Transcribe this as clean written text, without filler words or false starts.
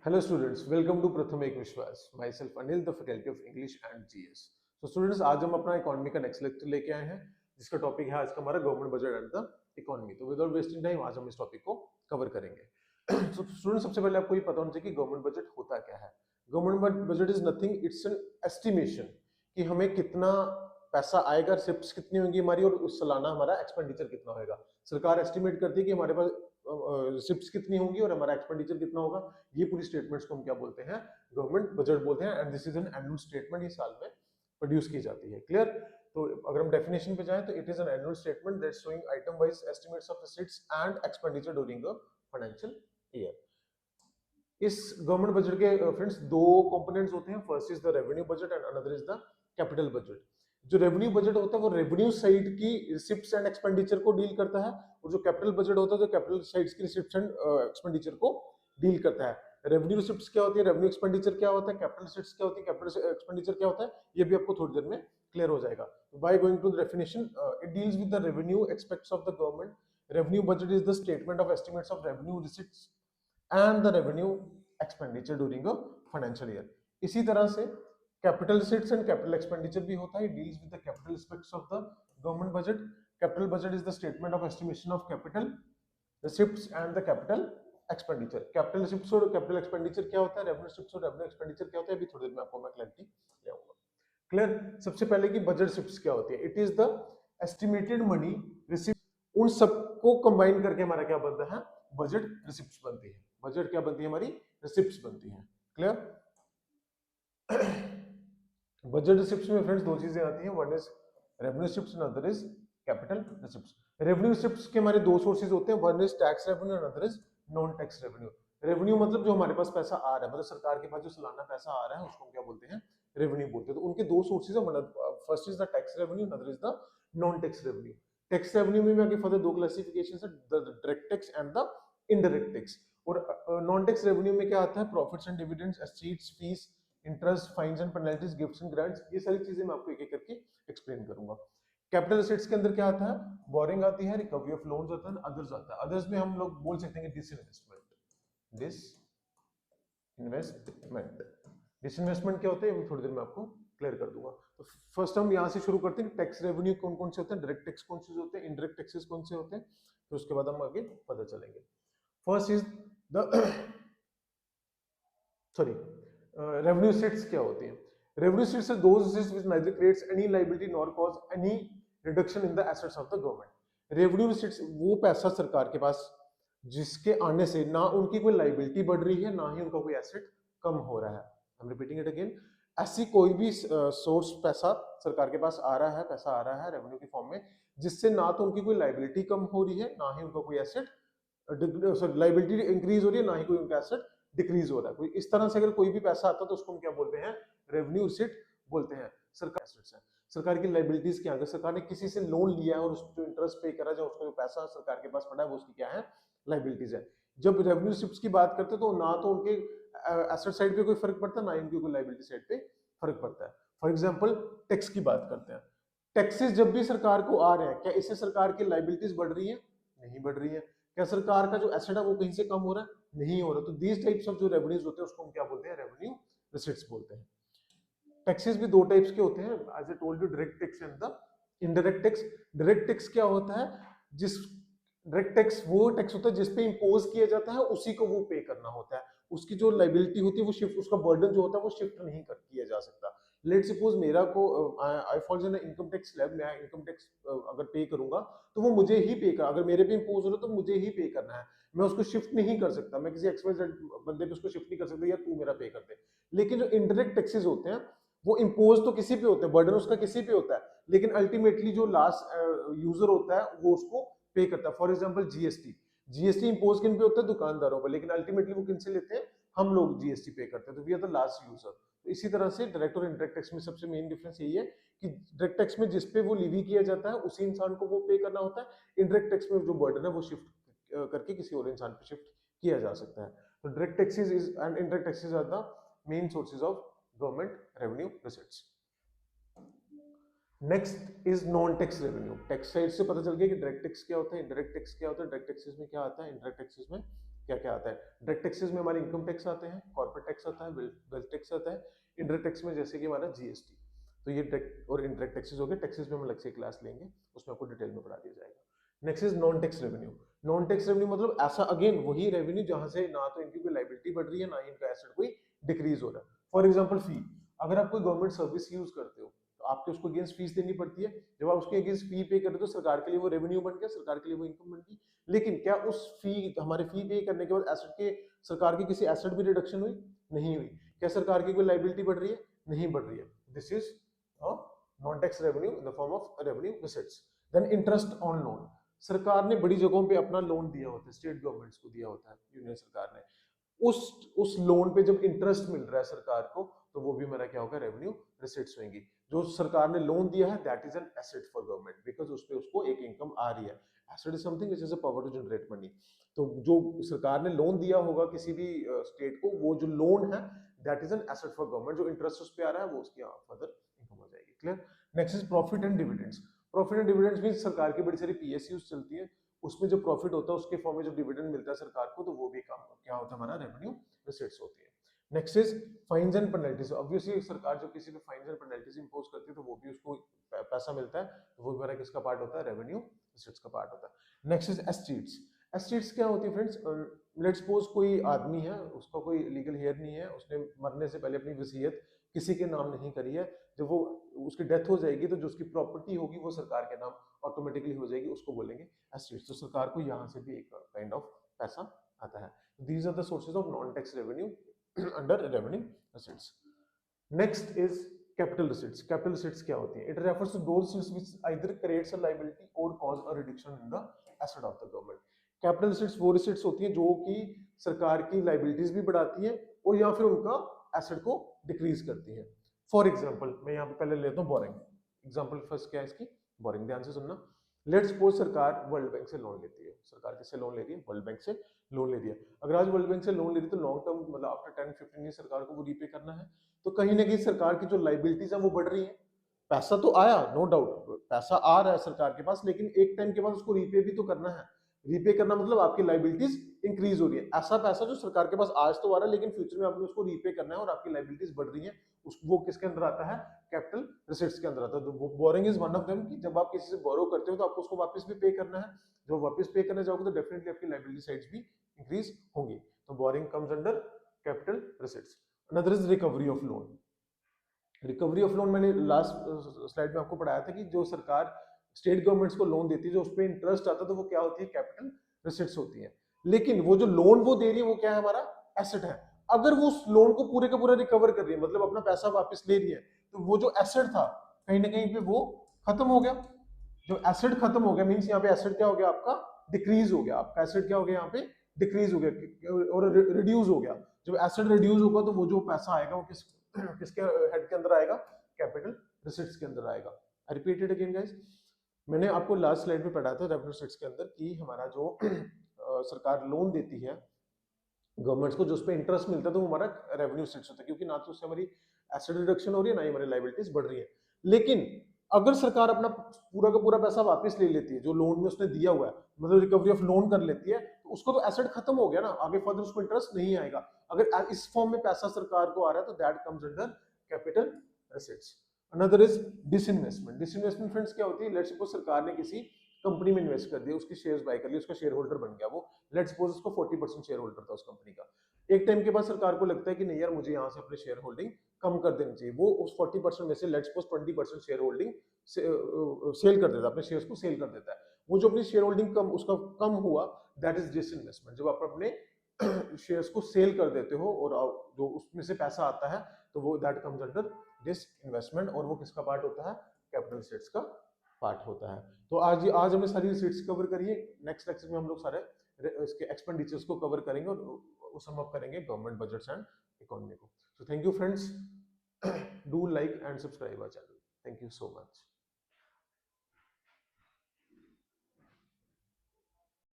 Hello students, welcome to Pratham Ek Vishwas. Myself Anil, the faculty of English and GS. So students, आज हम अपना economy का next lecture लेके आए हैं जिसका टॉपिक है आज का हमारा government budget and the economy. तो विदाउट वेस्टिंग टाइम आज हम इस टॉपिक को कवर करेंगे। So स्टूडेंट, सबसे पहले आपको ये पता होना चाहिए कि गवर्नमेंट बजट होता क्या है। Government budget is nothing, it's an estimation कि हमें कितना पैसा आएगा, रिसिप्ट्स कितनी होंगी हमारी और उस सालाना हमारा एक्सपेंडिचर कितना होगा। सरकार एस्टिमेट करती है कि हमारे पास रिसिप्ट्स कितनी होंगी और हमारा एक्सपेंडिचर कितना होगा। ये पूरी स्टेटमेंट्स को हम क्या बोलते हैं, गवर्नमेंट बजट बोलते हैं। And this is an annual statement, ये साल में प्रोड्यूस की जाती है। क्लियर? तो अगर हम डेफिनेशन पे जाएं तो it is an annual statement that showing item wise estimates of receipts and expenditure during a financial year. इस गवर्नमेंट बजट के फ्रेंड्स दो कंपोनेंट्स होते हैं। First is the revenue budget and another is the capital budget. जो revenue budget होता है वो revenue side की रिसिप्ट्स एंड एक्सपेंडिचर को डील करता है, और जो कैपिटल बजट होता है जो कैपिटल साइड्स की रिसिप्ट्स एंड एक्सपेंडिचर को डील करता है। रेवेन्यू रिसिप्ट्स क्या होती है, रेवेन्यू एक्सपेंडिचर क्या होता है, कैपिटल रिसिप्ट्स क्या होती है, कैपिटल एक्सपेंडिचर क्या होता है, ये भी आपको थोड़ी देर में क्लियर हो जाएगा। By going to the definition, it deals with the revenue aspects of the government. Revenue budget is the statement of estimates of revenue receipts and the revenue expenditure during a financial year. इसी तरह से capital receipts and capital expenditure भी होता है, deals with the capital aspects of the government budget. Capital budget is the statement of estimation of capital receipts and the capital expenditure. Capital receipts और capital expenditure क्या होता है, revenue receipts और revenue expenditure क्या होता है, अभी थोड़ी देर में आपको मैं क्लैरिटी ले आऊंगा। क्लियर? सबसे पहले की बजट रिसिप्ट्स क्या होती है, it is the estimated money receipt. उन सबको कंबाइन करके हमारा क्या बनता है, बजट रिसिप्ट्स बनती है। बजट क्या बनती है, हमारी रिसिप्ट्स बनती है। क्लियर? बजट रिसिप्ट्स में फ्रेंड्स दो चीजें आती हैं, one is revenue receipts and other is capital receipts. Revenue receipts के हमारे दो सोर्सेज होते हैं, one is tax revenue and other is non tax revenue. Revenue मतलब जो हमारे पास पैसा आ रहा है, मतलब सरकार के पास जो सालाना पैसा आ रहा है उसको हम क्या बोलते हैं, रेवेन्यू बोलते हैं। तो उनके दो सोर्सेज है, first is the tax revenue, other is the non tax revenue. Tax revenue में आगे फर्दर दो क्लासिफिकेशंस है, the direct tax and the indirect tax. और नॉन टैक्स रेवेन्यू में क्या आता है, profits and dividends, assets, fees, interest, fines and penalties, gifts and grants, ये सारी चीजें मैं आपको एक एक करके एक्सप्लेन करूंगा। कैपिटल एसेट्स के अंदर क्या आता है, बोरिंग आती है, रिकवरी ऑफ लोन्स आता है, अदर्स आता है। अदर्स में हम लोग बोल सकते हैं डिसइन्वेस्टमेंट। डिसइन्वेस्टमेंट डिसइन्वेस्टमेंट क्या होता है, ये थोड़ी देर में आपको क्लियर कर दूंगा। तो फर्स्ट हम यहां से शुरू करते हैं, टैक्स रेवेन्यू कौन कौन से होते हैं, डायरेक्ट टैक्स कौन से होते हैं, इनडायरेक्ट टैक्सेस कौन से होते हैं, फिर उसके बाद हम आगे पता चलेंगे। First is the sorry revenue receipts क्या होती है। Revenue receipts are those receipts which neither creates any liability nor cause any reduction in the assets of the government. Revenue receipts वो पैसा सरकार के पास जिसके आने से ना उनकी कोई लायबिलिटी बढ़ रही है, ना ही उनका कोई एसेट कम हो रहा है। I am repeating it again, ऐसी कोई भी सोर्स पैसा सरकार के पास आ रहा है, पैसा आ रहा है रेवेन्यू के फॉर्म में, जिससे ना तो उनकी कोई लायबिलिटी कम हो रही है, ना ही उनका कोई एसेट सॉरी लायबिलिटी इंक्रीज हो रही है, ना ही कोई उनका एसेट डिक्रीज हो रहा है। कोई इस तरह से अगर कोई भी पैसा आता है तो उसको हम क्या बोलते हैं, रेवेन्यू रिसीट बोलते हैं। सरकार एसेट्स है, सरकार की लायबिलिटीज क्या है, अगर सरकार ने किसी से लोन लिया है और उसको इंटरेस्ट पे करा, जो उसका जो पैसा सरकार के पास पड़ा है वो उसकी क्या है, लायबिलिटीज है। जब रेवेन्यू रिसिप्ट्स की बात करते हैं तो ना तो उनके एसेट साइड पे कोई फर्क पड़ता है, ना ही उनकी कोई लायबिलिटी साइड पे फर्क पड़ता है। फॉर एग्जांपल टैक्स की बात करते हैं, टैक्सेस जब भी सरकार को आ रहे हैं, क्या इससे सरकार की लायबिलिटीज बढ़ रही है, नहीं बढ़ रही है। क्या सरकार का जो एसेट है वो कहीं से कम हो रहा है, नहीं हो रहा। तो दीज टाइप्स ऑफ जो रेवेन्यूज होते हैं उसको हम क्या बोलते हैं, रेवेन्यू रिसीट्स बोलते हैं। टैक्सेस भी दो टाइप्स के होते हैं, as I told you, direct tax and the indirect tax. Direct tax क्या होता है, जिस डायरेक्ट टैक्स वो टैक्स होता है जिस पे इंपोज किया जाता है, उसी को वो पे करना होता है। उसकी जो लायबिलिटी होती है वो शिफ्ट, उसका बर्डन जो होता है वो शिफ्ट नहीं कर किया जा सकता। लेट सपोज मेरा को I falls in income tax slab, मैं इनकम टैक्स अगर पे करूंगा तो वो मुझे ही पे कर, अगर मेरे पे इंपोज हो रहा तो मुझे ही पे करना है, मैं उसको शिफ्ट नहीं कर सकता, मैं किसी एक्सवाइजेड बंदे पे उसको शिफ्ट नहीं कर सकता, या तू मेरा पे कर दे। लेकिन जो इनडायरेक्ट टैक्सेस होते हैं वो इंपोज तो किसी पे होते हैं, बर्डन उसका किसी पे होता है, लेकिन अल्टीमेटली जो लास्ट यूजर होता है वो उसको पे करता है। For example GST, GST impose किन पे होता है, दुकानदारों पर, लेकिन अल्टीमेटली वो किन से लेते हैं, हम लोग जीएसटी पे करते हैं, तो we are the last user. तो इसी तरह से डायरेक्ट और इनडायरेक्ट टैक्स में सबसे मेन डिफरेंस यही है कि डायरेक्ट टैक्स में जिस पे वो लीवी किया जाता है उसी इंसान को वो पे करना होता है, इनडायरेक्ट टैक्स में जो बर्डन है वो शिफ्ट करके किसी और इंसान पे शिफ्ट किया जा सकता है। तो direct taxes is and indirect taxes are the main sources of government revenue receipts. Next is non tax revenue. Tax side से पता चल गया कि डायरेक्ट टैक्स क्या होता है, इनडायरेक्ट टैक्स क्या होता है, डायरेक्ट टैक्सेस में क्या आता है, इनडायरेक्ट टैक्सेस में क्या क्या आता है। डायरेक्ट टैक्सेस में हमारे इनकम टैक्स आते हैं, कॉर्पोरेट टैक्स आता है, वेल्थ टैक्स आता है, इनडायरेक्ट टैक्स में जैसे कि हमारा जीएसटी। तो ये डायरेक्ट और इनडायरेक्ट टैक्सेस हो गए। टैक्सेस में हम अलग से क्लास लेंगे, उसमें आपको डिटेल में पढ़ा दिया जाएगा। Next is non tax revenue. Non tax revenue मतलब ऐसा अगेन वही रेवेन्यू जहां से ना तो इनकी कोई लाइबिलिटी बढ़ रही है, ना ही इनका एसेट कोई डिक्रीज हो रहा है। फॉर एग्जांपल फी, अगर आप कोई गवर्नमेंट सर्विस यूज करते हो तो आपको उसको अगेंस्ट फीस देनी पड़ती है। जब आप उसके अगेंस्ट फी पे करते हो तो सरकार के लिए वो रेवेन्यू बन गया, सरकार के लिए वो इनकम बन गई। लेकिन क्या उस फी हमारे फी पे करने के बाद एसेट के सरकार की किसी एसेट भी रिडक्शन हुई? नहीं हुई। क्या सरकार की कोई लाइबिलिटी बढ़ रही है? नहीं बढ़ रही है। This is non tax revenue in the form of revenue receipts. Then interest on loan, सरकार ने बड़ी जगहों पे अपना लोन दिया होता है, स्टेट गवर्नमेंट्स को दिया होता है, यूनियन सरकार ने। उस लोन पे जब इंटरेस्ट मिल रहा है सरकार को, तो वो भी मेरा क्या होगा, रेवेन्यू रिसीट्स होंगी। जो सरकार ने लोन दिया है that is an asset for government, because उस पे उसको एक इनकम आ रही है। Asset is something which is a power to generate money. तो जो सरकार ने लोन दिया होगा किसी भी स्टेट को, वो जो लोन है that is an asset for government. जो इंटरेस्ट उस पे आ रहा है वो उसकी फर्दर इनकम हो जाएगी। Clear. Next is profit and dividends. Profit and dividends means सरकार की बड़ी सारी पीएसयूज चलती है, उसमें जो प्रॉफिट होता है उसके फॉर्म में जो डिविडेंड मिलता है सरकार को, तो वो भी काम क्या होता है, हमारा रेवेन्यू रिसीट्स होती है। Next is fines and penalties. Obviously सरकार जो किसी पे फाइन्स एंड पेनल्टीज इंपोज करती है तो वो भी उसको पैसा मिलता है, तो वो हमारा किसका पार्ट होता है, रेवेन्यू रिसीट्स का पार्ट होता है। Next is estates. एस्टेट्स क्या होती है फ्रेंड्स, लेट्स सपोज कोई आदमी है, उसका कोई लीगल हेयर नहीं है, उसने मरने से पहले अपनी वसीयत किसी के नाम नहीं करी है। जब वो उसकी डेथ हो जाएगी तो जो उसकी प्रॉपर्टी होगी वो सरकार के नाम ऑटोमेटिकली हो जाएगी, उसको बोलेंगे एस्टेट्स। तो सरकार को यहाँ से भी एक काइंड ऑफ पैसा आता है। These are the sources of non tax revenue under revenue receipts. Next is capital receipts. Capital receipts क्या होती है? It refers to those receipts which either creates a liability और cause a reduction in the asset of the government. Capital receipts वो receipts होती है जो कि सरकार की लायबिलिटीज भी बढ़ाती है और या फिर उनका एसेट को डिक्रीज करती है। फॉर एग्जांपल मैं यहाँ पे पहले लेता हूँ बोरिंग। एग्जांपल फर्स्ट क्या है इसकी, बोरिंग। ध्यान से सुनना। लेट्स सपोज सरकार वर्ल्ड बैंक से लोन लेती है। सरकार किससे लोन ले रही है? वर्ल्ड बैंक से लोन ले रही है। अगर आज वर्ल्ड बैंक से लोन ले रही है तो लॉन्ग टर्म मतलब आफ्टर 10-15 ईयर सरकार को वो रीपे करना है। तो कहीं ना कहीं सरकार की जो लाइबिलिटीज है वो बढ़ रही है। पैसा तो आया, नो डाउट पैसा आ रहा है सरकार के पास, लेकिन एक टाइम के बाद उसको रीपे भी तो करना है। रीपे करना मतलब आपकी लाइबिलिटीज इंक्रीज हो रही है। ऐसा पैसा जो सरकार के पास आज तो आ रहा है लेकिन फ्यूचर में आपने उसको रीपे करना है और आपकी लाइबिलिटीज बढ़ रही है, वो किसके अंदर आता है? कैपिटल रिसीट्स के अंदर आता है। तो boring is one of them, कि जब आप किसी से बोरो करते हो तो आपको उसको वापस भी पे करना है। जब वापस पे करने जाओगे तो डेफिनेटली आपकी लाइबिलिटी साइड्स भी इंक्रीज होंगी। तो boring comes under capital receipts. Another is recovery of loan. Recovery of loan मैंने लास्ट स्लाइड में आपको पढ़ाया था कि जो सरकार स्टेट गवर्नमेंट्स को लोन देती है, जो उस पर इंटरेस्ट आता है, तो वो क्या होती है? कैपिटल रिसीट्स होती है। लेकिन वो जो लोन वो दे रही है वो क्या है? हमारा एसेट है। अगर वो उस लोन को पूरे का पूरा रिकवर कर रही है, मतलब अपना पैसा वापस ले रही है, तो वो जो एसेट था कहीं ना कहीं पे वो खत्म हो गया। जो एसेट खत्म हो गया मींस यहाँ पे एसेट क्या हो गया? आपका डिक्रीज हो गया। आपका एसेट क्या हो गया? यहाँ पे डिक्रीज हो गया और रिड्यूस हो गया। जब एसेट रिड्यूस होगा तो वो जो पैसा आएगा वो किसके हेड के अंदर आएगा? कैपिटल रिसीट्स के अंदर आएगा। I repeat it again guys. मैंने आपको लास्ट स्लाइड में पढ़ाया था रेवेन्यू रिसीट्स के अंदर कि हमारा जो सरकार लोन देती है गवर्नमेंट्स को, जो उस पर इंटरेस्ट मिलता है, तो वो हमारा रेवेन्यू रिसीट्स होता है, क्योंकि ना तो उससे हमारी एसेट रिडक्शन हो रही है ना ही हमारी लायबिलिटीज बढ़ रही है। लेकिन अगर सरकार अपना पूरा का पूरा पैसा वापस ले लेती है जो लोन में उसने दिया हुआ है, मतलब रिकवरी ऑफ लोन कर लेती है, तो उसको तो एसेट खत्म हो गया ना, आगे फर्दर उसको इंटरेस्ट नहीं आएगा। अगर इस फॉर्म में पैसा सरकार को आ रहा है तो that comes under capital receipts. Another is disinvestment. Disinvestment friends क्या होती है? लेट्स सपोज सरकार ने किसी कंपनी में इन्वेस्ट कर दिया, उसकी शेयर्स बाय कर ली, उसका शेयर होल्डर बन गया वो। लेट्स सपोज उसको 40% शेयर होल्डर था उस कंपनी का। एक टाइम के बाद सरकार को लगता है कि नहीं यार, मुझे यहाँ से अपने शेयर होल्डिंग कम कर देनी चाहिए। वो उस 40% में से let's suppose 20% share holding sale कर देता है, अपने शेयर्स को सेल कर देता है। वो जो अपनी शेयर होल्डिंग कम उसका कम हुआ, दैट इज डिसइन्वेस्टमेंट। जब आप अपने शेयर्स को सेल कर देते हो और जो उसमें से पैसा आता है तो वो दैट कम्स अंडर डिसइन्वेस्टमेंट, और वो किसका पार्ट होता है? कैपिटल रिसीट्स का पार्ट होता है। तो आज हमने सारी रिसीट्स कवर करी है। नेक्स्ट लेक्चर में हम लोग सारे इसके एक्सपेंडिचर्स को कवर करेंगे और सम अप करेंगे गवर्नमेंट बजट्स एंड इकोनॉमी को। So thank you friends, do like and subscribe our channel. Thank you so much.